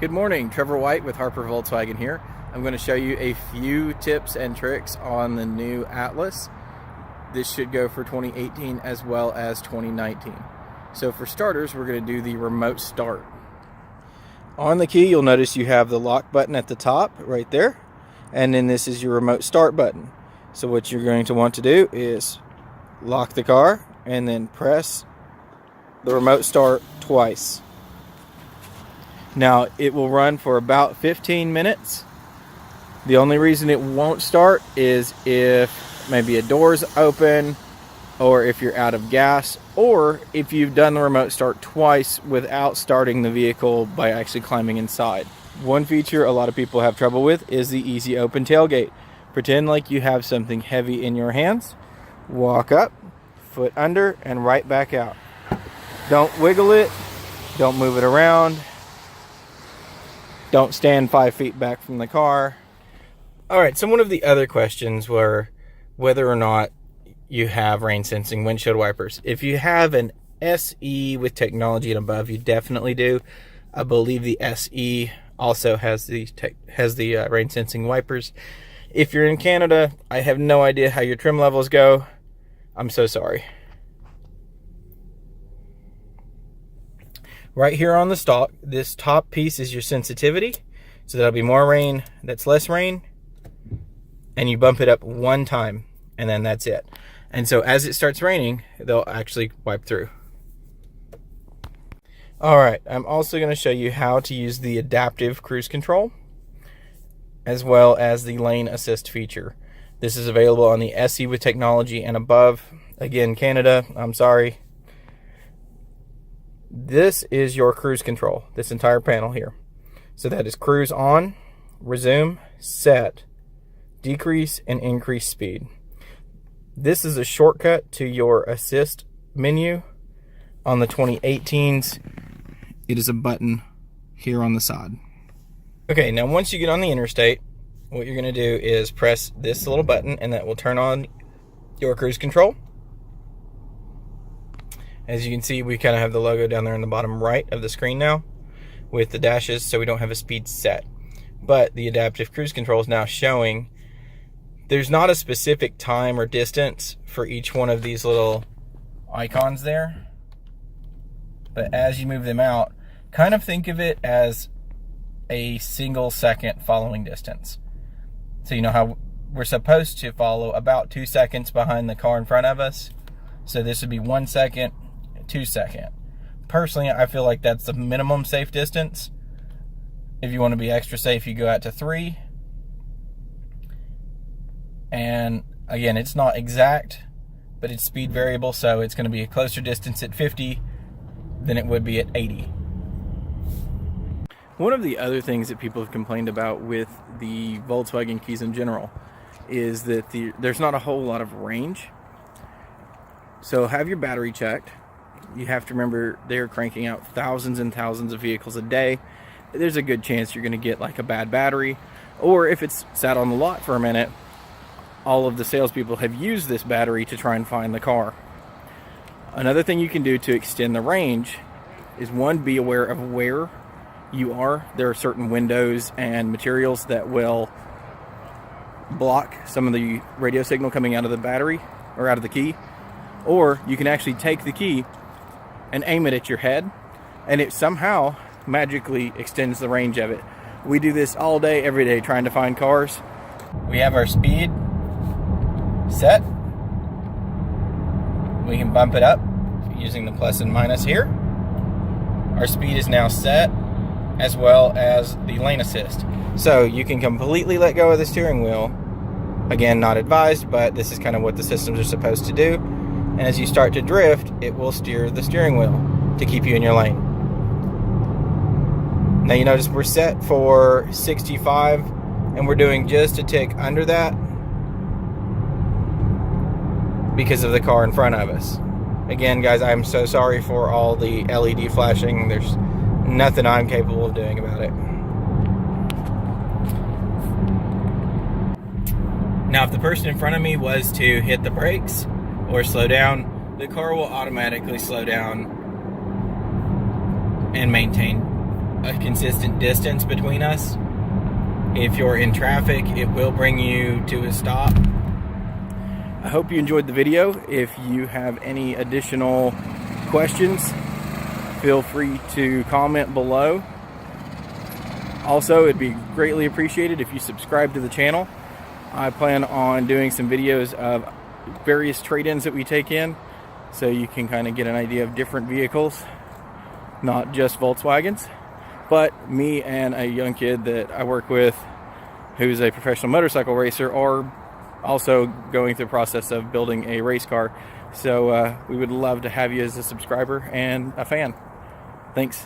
Good morning, Trevor White with Harper Volkswagen here. I'm going to show you a few tips and tricks on the new Atlas. This should go for 2018 as well as 2019. So for starters, we're going to do the remote start. On the key, you'll notice you have the lock button at the top right there, and then this is your remote start button. So what you're going to want to do is lock the car and then press the remote start twice. Now it will run for about 15 minutes. The only reason it won't start is if maybe a door's open, or if you're out of gas, or if you've done the remote start twice without starting the vehicle by actually climbing inside. One feature a lot of people have trouble with is the easy open tailgate. Pretend like you have something heavy in your hands, walk up, foot under, and right back out. Don't wiggle it, don't move it around. Don't stand 5 feet back from the car. Alright, so one of the other questions were whether or not you have rain sensing windshield wipers. If you have an SE with technology and above, you definitely do. I believe the SE also has the rain sensing wipers. If you're in Canada, I have no idea how your trim levels go. I'm so sorry. Right here on the stalk, this top piece is your sensitivity. So that'll be more rain, that's less rain. And you bump it up one time, and then that's it. And so as it starts raining, they'll actually wipe through. Alright, I'm also going to show you how to use the adaptive cruise control, as well as the lane assist feature. This is available on the SE with technology and above. Again, Canada, I'm sorry. This is your cruise control, this entire panel here. So that is cruise on, resume, set, decrease, and increase speed. This is a shortcut to your assist menu. On the 2018s, it is a button here on the side. Okay, now once you get on the interstate, what you're going to do is press this little button, and that will turn on your cruise control. As you can see, we kind of have the logo down there in the bottom right of the screen now with the dashes, so we don't have a speed set. But the adaptive cruise control is now showing there's not a specific time or distance for each one of these little icons there. But as you move them out, kind of think of it as a single second following distance. So you know how we're supposed to follow about 2 seconds behind the car in front of us. So this would be 1 second, 2 second. Personally, I feel like that's the minimum safe distance. If you want to be extra safe, you go out to 3. And again, it's not exact, but it's speed variable, so it's going to be a closer distance at 50 than it would be at 80. One of the other things that people have complained about with the Volkswagen keys in general is that there's not a whole lot of range. So have your battery checked. You have to remember they're cranking out thousands and thousands of vehicles a day. There's a good chance you're going to get like a bad battery, or if it's sat on the lot for a minute, all of the salespeople have used this battery to try and find the car. Another thing you can do to extend the range is, one, be aware of where you are. There are certain windows and materials that will block some of the radio signal coming out of the battery or out of the key. Or you can actually take the key and aim it at your head, and it somehow magically extends the range of it. We do this all day, every day, trying to find cars. We have our speed set. We can bump it up using the plus and minus here. Our speed is now set, as well as the lane assist. So you can completely let go of the steering wheel. Again, not advised, but this is kind of what the systems are supposed to do. And as you start to drift, it will steer the steering wheel to keep you in your lane. Now you notice we're set for 65, and we're doing just a tick under that because of the car in front of us. Again, guys, I'm so sorry for all the LED flashing. There's nothing I'm capable of doing about it. Now, if the person in front of me was to hit the brakes or slow down, the car will automatically slow down and maintain a consistent distance between us. If you're in traffic, it will bring you to a stop. I hope you enjoyed the video. If you have any additional questions, feel free to comment below. Also, it'd be greatly appreciated if you subscribe to the channel. I plan on doing some videos of various trade-ins that we take in, so you can kind of get an idea of different vehicles, not just Volkswagens. But me and a young kid that I work with who's a professional motorcycle racer are also going through the process of building a race car. So we would love to have you as a subscriber and a fan. Thanks.